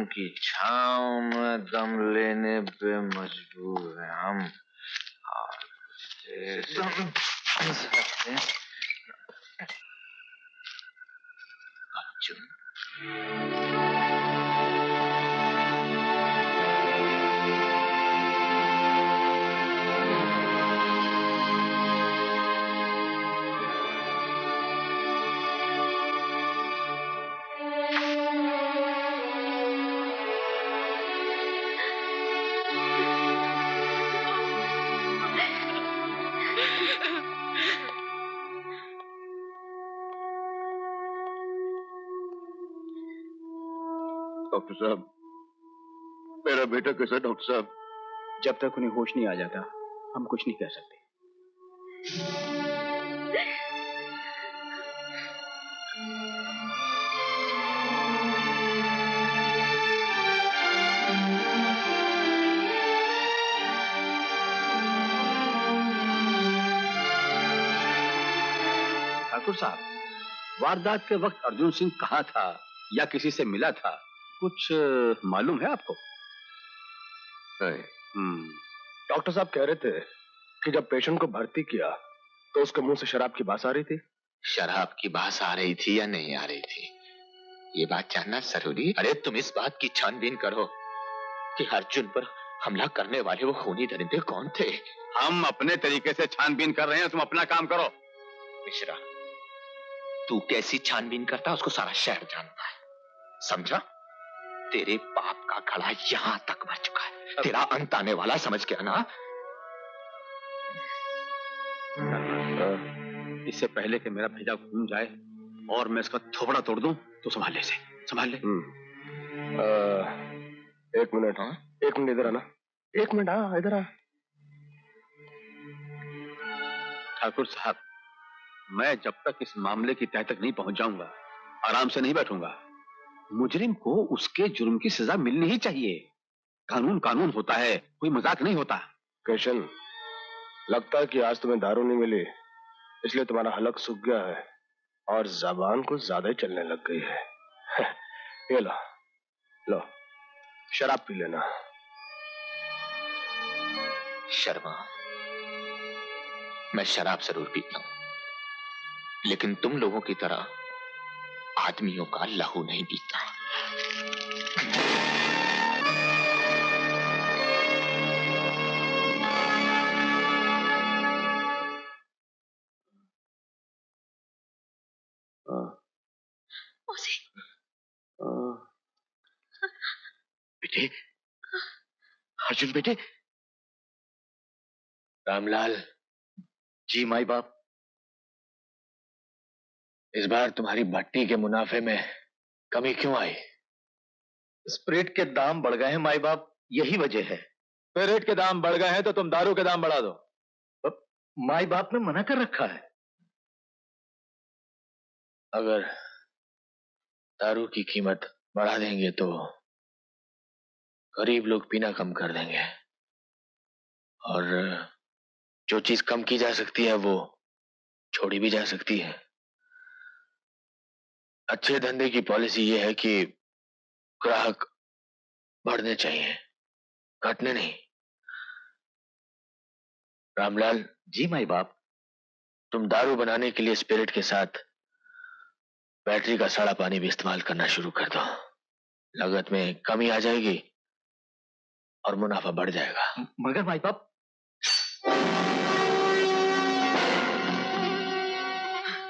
की छांव में दम लेने पे मजबूर हैं हम। और दम सकते हैं अर्जुन। डॉक्टर साहब, मेरा बेटा कैसा? डॉक्टर साहब, जब तक उन्हें होश नहीं आ जाता हम कुछ नहीं कह सकते। ठाकुर साहब, वारदात के वक्त अर्जुन सिंह कहाँ था या किसी से मिला था, कुछ मालूम है आपको? नहीं। डॉक्टर साहब कह रहे थे कि जब पेशेंट को भर्ती किया तो उसके मुंह से शराब की बात आ रही थी। शराब की बात आ रही थी या नहीं आ रही थी, ये बात जानना जरूरी? अरे तुम इस बात की छानबीन करो कि अर्जुन पर हमला करने वाले वो खूनी दरिंदे कौन थे। हम अपने तरीके से छानबीन कर रहे हैं, तुम अपना काम करो। मिश्रा, तू कैसी छानबीन करता उसको सारा शहर जानता है, समझा? तेरे पाप का घड़ा यहां तक भर चुका है, तेरा अंत आने वाला, समझ गया ना? इससे पहले कि मेरा भेजा घूम जाए और मैं इसका थोबड़ा तोड़ दूं तो संभाल ले, संभाल ले। एक मिनट। हाँ? एक मिनट इधर आना। एक मिनट, हाँ इधर आ। ठाकुर साहब, मैं जब तक इस मामले की तह तक नहीं पहुंच जाऊंगा आराम से नहीं बैठूंगा। मुजरिम को उसके जुर्म की सजा मिलनी ही चाहिए। कानून कानून होता है, कोई मजाक नहीं होता। कृष्ण, लगता है कि आज तुम्हें दारू नहीं मिली, इसलिए तुम्हारा हलक सूख गया है और जबान कुछ ज्यादा ही चलने लग गई है। ये लो, लो शराब पी लेना। शर्मा, मैं शराब जरूर पीता हूं, लेकिन तुम लोगों की तरह आदमियों का लहू नहीं पीता। बेटे, अर्जुन बेटे। रामलाल। जी माई बाप। इस बार तुम्हारी भट्टी के मुनाफे में कमी क्यों आई? स्प्रिट के दाम बढ़ गए हैं माई बाप, यही वजह है। स्पिरिट के दाम बढ़ गए हैं तो तुम दारू के दाम बढ़ा दो। माई बाप ने मना कर रखा है। अगर दारू की कीमत बढ़ा देंगे तो गरीब लोग पीना कम कर देंगे, और जो चीज कम की जा सकती है वो छोड़ी भी जा सकती है। अच्छे धंधे की पॉलिसी ये है कि ग्राहक बढ़ने चाहिए, घटने नहीं। रामलाल। जी माई बाप। तुम दारू बनाने के लिए स्पिरिट के साथ बैटरी का सड़ा पानी भी इस्तेमाल करना शुरू कर दो। लागत में कमी आ जाएगी और मुनाफा बढ़ जाएगा। मगर माई बाप।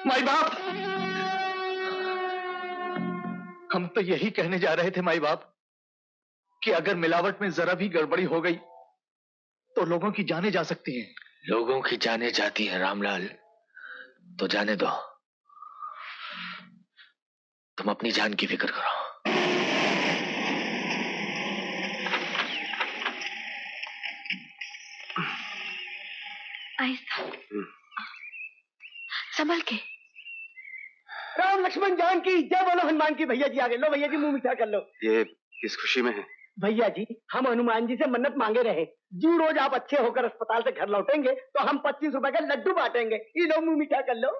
माई बाप, हम तो यही कहने जा रहे थे माई बाप कि अगर मिलावट में जरा भी गड़बड़ी हो गई तो लोगों की जानें जा सकती हैं। लोगों की जानें जाती हैं रामलाल, तो जाने दो। तुम अपनी जान की फिक्र करो। संभल के। राम लक्ष्मण जान की जय बोलो हनुमान की। भैया जी आ गए, लो भैया जी मुंह मीठा कर लो। ये किस खुशी में है? भैया जी, हम हनुमान जी से मन्नत मांगे रहे, जो रोज आप अच्छे होकर अस्पताल से घर लौटेंगे तो हम 25 रुपए के लड्डू बांटेंगे। ये लो मुंह मीठा कर लो।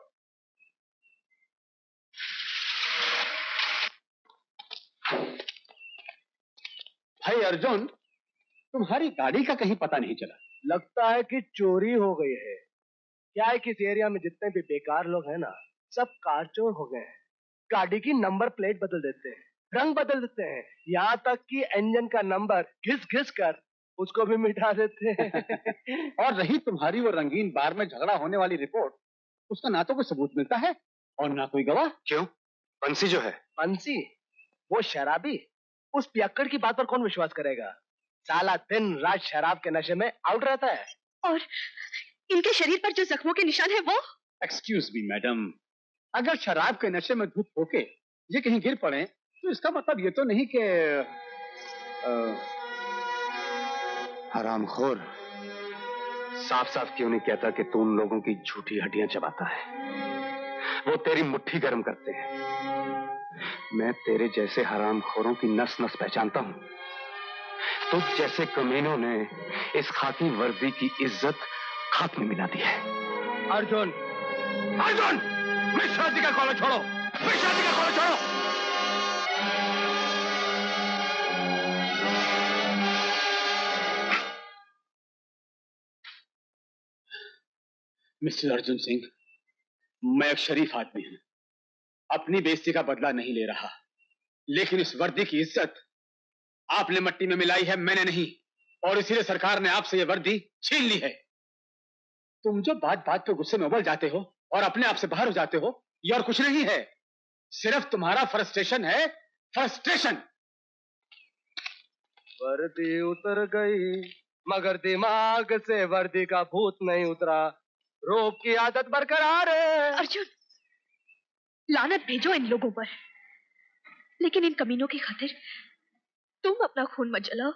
भाई अर्जुन, तुम्हारी गाड़ी का कहीं पता नहीं चला। लगता है कि चोरी हो गई है। क्या है कि इस एरिया में जितने भी बेकार लोग हैं ना, सब कार चोर हो गए हैं। गाड़ी की नंबर प्लेट बदल देते हैं, रंग बदल देते हैं, यहाँ तक कि इंजन का नंबर घिस घिस कर उसको भी मिटा देते हैं। और रही तुम्हारी वो रंगीन बार में झगड़ा होने वाली रिपोर्ट, उसका ना तो कोई सबूत मिलता है और ना कोई गवाह। क्यों? बंसी जो है, बंसी वो शराबी, उस पियक्कड़ की बात पर कौन विश्वास करेगा? साला दिन रात शराब के नशे में आउट रहता है। और इनके शरीर पर जो जख्मों के निशान है वो? एक्सक्यूज मी मैडम, अगर शराब के नशे में धुत होके ये कहीं गिर पड़े तो इसका मतलब ये तो नहीं कि हरामखोर। साफ साफ क्यों नहीं कहता कि तू उन लोगों की झूठी हड्डियां चबाता है? वो तेरी मुट्ठी गर्म करते हैं। मैं तेरे जैसे हरामखोरों की नस नस पहचानता हूं। तुझ जैसे कमीनों ने इस खाकी वर्दी की इज्जत खाक में मिला दी है। अर्जुन, अर्जुन, मिश्रा जी का कॉलर छोड़ो, मिश्रा जी का कॉलर छोड़ो। मिस्टर अर्जुन सिंह, मैं एक शरीफ आदमी हूं, अपनी बेइज्जती का बदला नहीं ले रहा, लेकिन इस वर्दी की इज्जत आपने मट्टी में मिलाई है, मैंने नहीं, और इसीलिए सरकार ने आपसे यह वर्दी छीन ली है। तुम जो बात बात पे गुस्से में उबल जाते हो और अपने आप से बाहर हो जाते हो, ये और कुछ नहीं है, सिर्फ तुम्हारा फ्रस्ट्रेशन है, फ्रस्ट्रेशन। वर्दी उतर गई मगर दिमाग से वर्दी का भूत नहीं उतरा, रोब की आदत बरकरार है। अर्जुन, लानत भेजो इन लोगों पर, लेकिन इन कमीनों की खातिर तुम अपना खून मत जलाओ।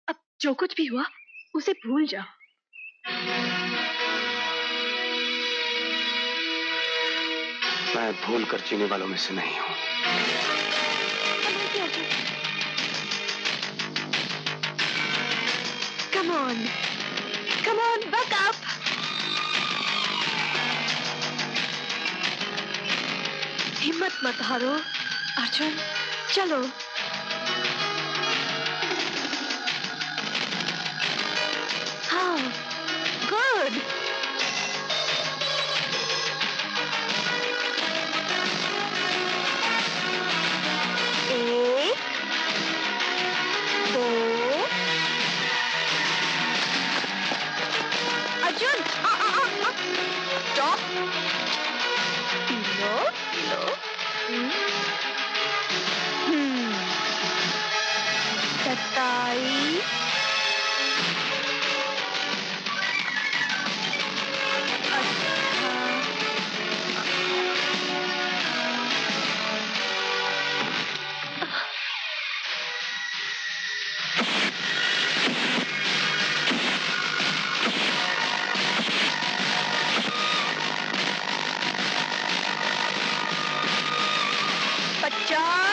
अब जो कुछ भी हुआ उसे भूल जाओ। मैं भूल कर जीने वालों में से नहीं हूं। Come on, back up. हिम्मत मत हारो अर्जुन, चलो। हाँ, गुड। एक, दो, अर्जुन, स्टॉप। लो, लो। सत्ताईस, पचास,